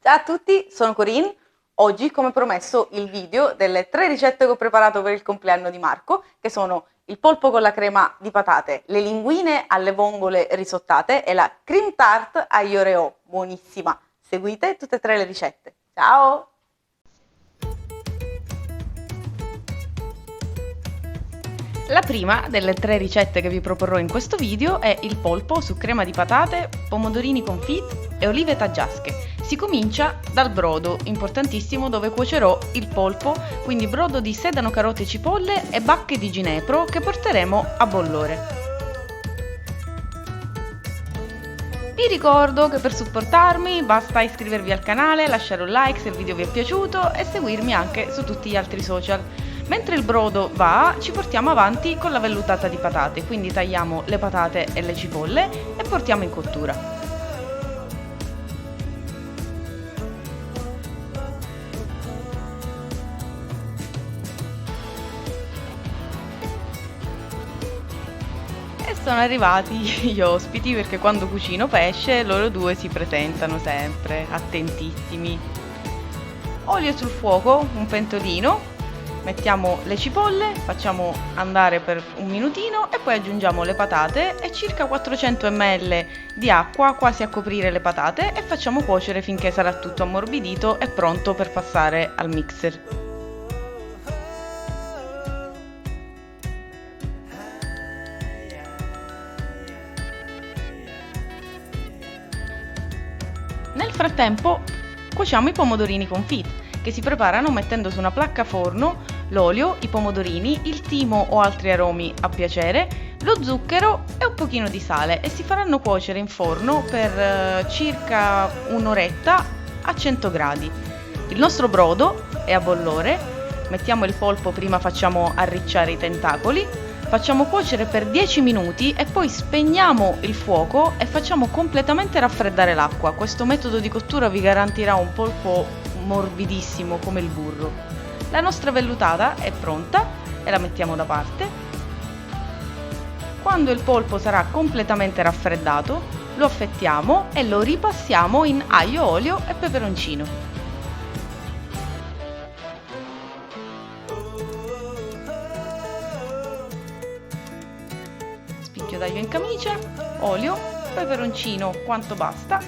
Ciao a tutti, sono Corinne. Oggi, come promesso, il video delle 3 ricette che ho preparato per il compleanno di Marco, che sono il polpo con la crema di patate, le linguine alle vongole risottate e la cream tart aglio Oreo. Buonissima! Seguite tutte e 3 le ricette. Ciao! La prima delle 3 ricette che vi proporrò in questo video è il polpo su crema di patate, pomodorini confit e olive taggiasche. Si comincia dal brodo, importantissimo, dove cuocerò il polpo, quindi brodo di sedano, carote, cipolle e bacche di ginepro che porteremo a bollore. Vi ricordo che per supportarmi basta iscrivervi al canale, lasciare un like se il video vi è piaciuto e seguirmi anche su tutti gli altri social. Mentre il brodo va, ci portiamo avanti con la vellutata di patate, quindi tagliamo le patate e le cipolle e portiamo in cottura. E sono arrivati gli ospiti perché quando cucino pesce loro due si presentano sempre, attentissimi. Olio sul fuoco, un pentolino. Mettiamo le cipolle, facciamo andare per un minutino e poi aggiungiamo le patate e circa 400 ml di acqua quasi a coprire le patate e facciamo cuocere finché sarà tutto ammorbidito e pronto per passare al mixer. Nel frattempo cuociamo i pomodorini confit, che si preparano mettendo su una placca forno l'olio, i pomodorini, il timo o altri aromi a piacere, lo zucchero e un pochino di sale e si faranno cuocere in forno per circa un'oretta a 100 gradi. Il nostro brodo è a bollore, mettiamo il polpo, prima facciamo arricciare i tentacoli, facciamo cuocere per 10 minuti e poi spegniamo il fuoco e facciamo completamente raffreddare l'acqua. Questo metodo di cottura vi garantirà un polpo morbidissimo come il burro. La nostra vellutata è pronta e la mettiamo da parte. Quando il polpo sarà completamente raffreddato, lo affettiamo e lo ripassiamo in aglio, olio e peperoncino. Spicchio d'aglio in camicia, olio, peperoncino quanto basta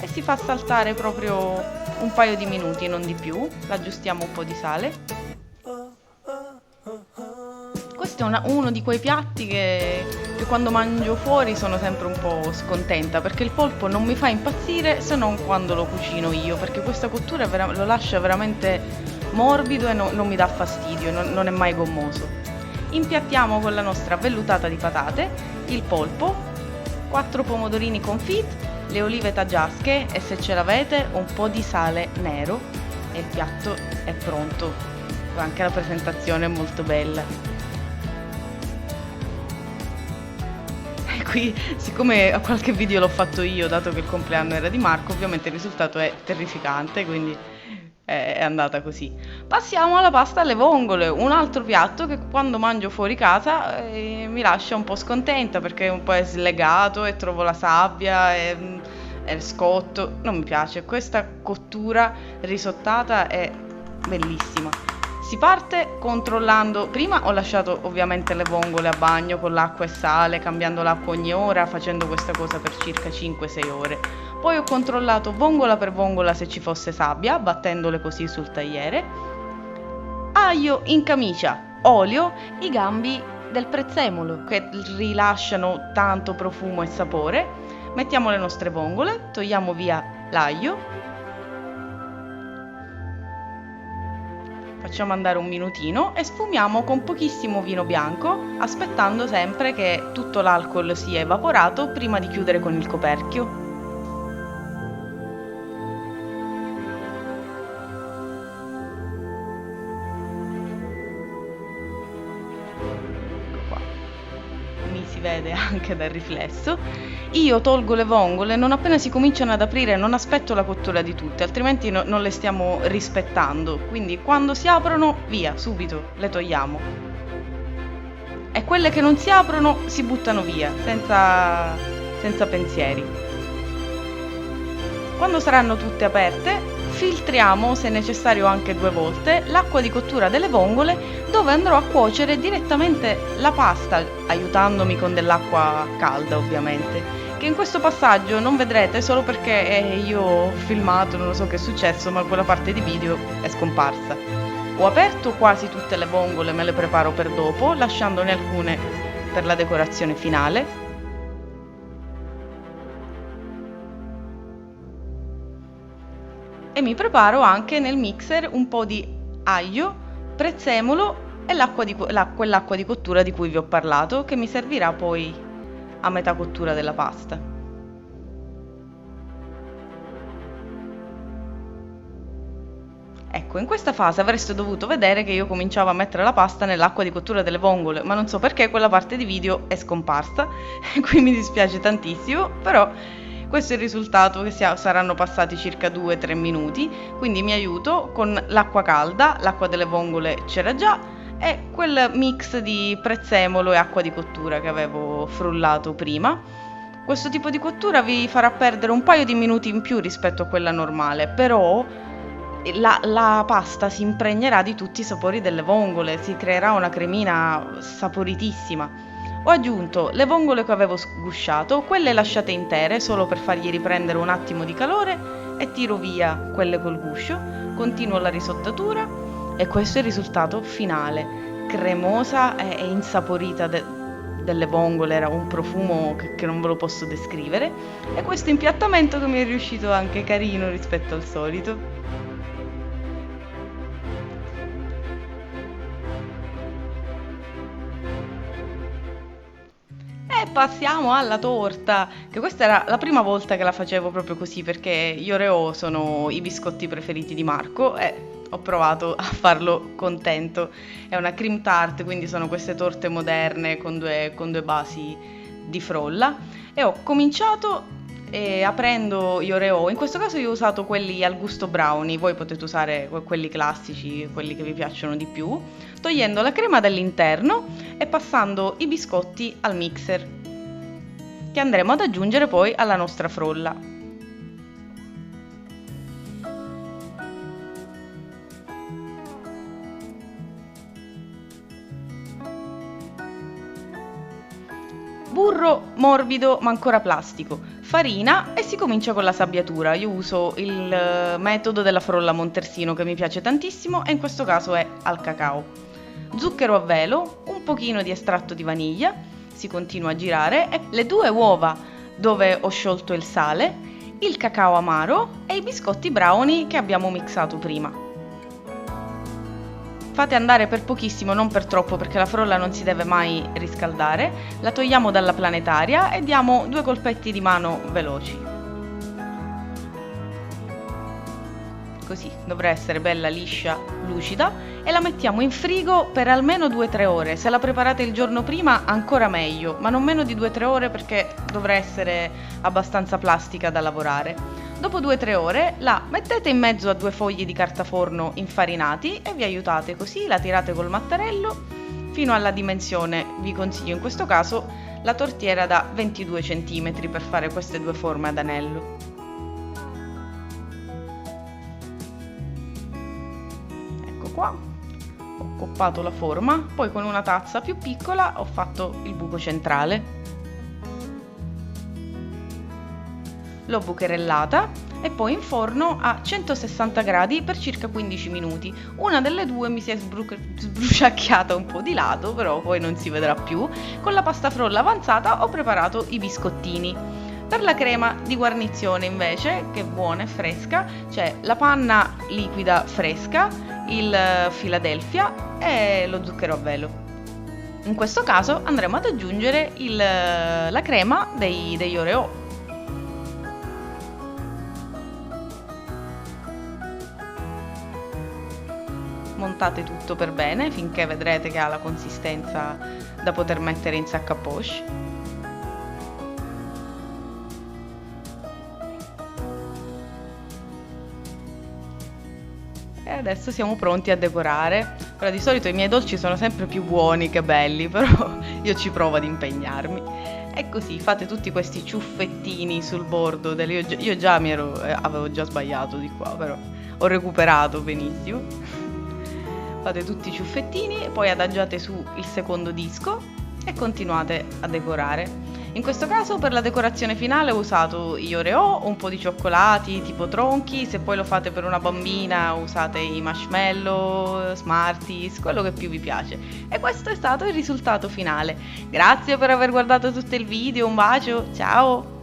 e si fa saltare proprio un paio di minuti, non di più. Aggiustiamo un po' di sale. Questo è uno di quei piatti che quando mangio fuori sono sempre un po' scontenta, perché il polpo non mi fa impazzire se non quando lo cucino io, perché questa cottura lo lascia veramente morbido e non mi dà fastidio, non è mai gommoso. Impiattiamo con la nostra vellutata di patate, il polpo, 4 pomodorini confit, le olive taggiasche e, se ce l'avete, un po' di sale nero e il piatto è pronto. Anche la presentazione è molto bella. E qui, siccome qualche video l'ho fatto io, dato che il compleanno era di Marco, ovviamente il risultato è terrificante, quindi è andata così. Passiamo alla pasta alle vongole, un altro piatto che quando mangio fuori casa mi lascia un po' scontenta perché un po' è slegato e trovo la sabbia e scotto, non mi piace. Questa cottura risottata è bellissima. Si parte controllando, prima ho lasciato ovviamente le vongole a bagno con l'acqua e sale, cambiando l'acqua ogni ora, facendo questa cosa per circa 5-6 ore. Poi ho controllato vongola per vongola se ci fosse sabbia, battendole così sul tagliere. Aglio in camicia, olio, i gambi del prezzemolo che rilasciano tanto profumo e sapore. Mettiamo le nostre vongole, togliamo via l'aglio. Facciamo andare un minutino e sfumiamo con pochissimo vino bianco, aspettando sempre che tutto l'alcol sia evaporato prima di chiudere con il coperchio. Mi si vede anche dal riflesso. Io tolgo le vongole non appena si cominciano ad aprire, non aspetto la cottura di tutte, altrimenti non le stiamo rispettando. Quindi quando si aprono, via, subito le togliamo. E quelle che non si aprono si buttano via, senza pensieri. Quando saranno tutte aperte, filtriamo, se necessario anche 2 volte, l'acqua di cottura delle vongole, dove andrò a cuocere direttamente la pasta, aiutandomi con dell'acqua calda ovviamente, che in questo passaggio non vedrete solo perché io ho filmato, non lo so che è successo, ma quella parte di video è scomparsa. Ho aperto quasi tutte le vongole, me le preparo per dopo, lasciandone alcune per la decorazione finale. E mi preparo anche nel mixer un po' di aglio, prezzemolo e quell'acqua di cottura di cui vi ho parlato, che mi servirà poi a metà cottura della pasta. Ecco, in questa fase avreste dovuto vedere che io cominciavo a mettere la pasta nell'acqua di cottura delle vongole, ma non so perché quella parte di video è scomparsa, e qui mi dispiace tantissimo, però questo è il risultato, che saranno passati circa 2-3 minuti, quindi mi aiuto con l'acqua calda, l'acqua delle vongole c'era già, e quel mix di prezzemolo e acqua di cottura che avevo frullato prima. Questo tipo di cottura vi farà perdere un paio di minuti in più rispetto a quella normale, però la pasta si impregnerà di tutti i sapori delle vongole, si creerà una cremina saporitissima. Ho aggiunto le vongole che avevo sgusciato, quelle lasciate intere solo per fargli riprendere un attimo di calore, e tiro via quelle col guscio, continuo la risottatura e questo è il risultato finale, cremosa e insaporita delle vongole, era un profumo che non ve lo posso descrivere, e questo impiattamento che mi è riuscito anche carino rispetto al solito. E passiamo alla torta, che questa era la prima volta che la facevo proprio così, perché gli Oreo sono i biscotti preferiti di Marco e ho provato a farlo contento. È una cream tart, quindi sono queste torte moderne con due basi di frolla, e ho cominciato aprendo gli Oreo. In questo caso io ho usato quelli al gusto brownie, voi potete usare quelli classici, quelli che vi piacciono di più, togliendo la crema dall'interno e passando i biscotti al mixer, che andremo ad aggiungere poi alla nostra frolla. Burro morbido ma ancora plastico, farina, e si comincia con la sabbiatura. Io uso il metodo della frolla Montersino, che mi piace tantissimo, e in questo caso è al cacao. Zucchero a velo, un pochino di estratto di vaniglia, si continua a girare, e le 2 uova dove ho sciolto il sale, il cacao amaro e i biscotti brownie che abbiamo mixato prima. Fate andare per pochissimo, non per troppo, perché la frolla non si deve mai riscaldare. La togliamo dalla planetaria e diamo 2 colpetti di mano veloci. Così, dovrà essere bella liscia, lucida, e la mettiamo in frigo per almeno 2-3 ore. Se la preparate il giorno prima ancora meglio, ma non meno di 2-3 ore, perché dovrà essere abbastanza plastica da lavorare. Dopo 2-3 ore la mettete in mezzo a 2 fogli di carta forno infarinati e vi aiutate così, la tirate col mattarello fino alla dimensione. Vi consiglio in questo caso la tortiera da 22 cm per fare queste 2 forme ad anello. Ecco qua, ho coppato la forma, poi con una tazza più piccola ho fatto il buco centrale. L'ho bucherellata e poi in forno a 160 gradi per circa 15 minuti. Una delle 2 mi si è sbruciacchiata un po' di lato, però poi non si vedrà più. Con la pasta frolla avanzata ho preparato i biscottini. Per la crema di guarnizione invece, che è buona e fresca, c'è la panna liquida fresca, il Philadelphia e lo zucchero a velo. In questo caso andremo ad aggiungere la crema degli Oreo. Montate tutto per bene finché vedrete che ha la consistenza da poter mettere in sac à poche. E adesso siamo pronti a decorare. Ora, di solito i miei dolci sono sempre più buoni che belli, però io ci provo ad impegnarmi. E così fate tutti questi ciuffettini sul bordo. Io già avevo già sbagliato di qua, però ho recuperato benissimo. Fate tutti i ciuffettini, poi adagiate su il secondo disco e continuate a decorare. In questo caso per la decorazione finale ho usato gli Oreo, un po' di cioccolati tipo tronchi, se poi lo fate per una bambina usate i marshmallow, Smarties, quello che più vi piace. E questo è stato il risultato finale. Grazie per aver guardato tutto il video, un bacio, ciao!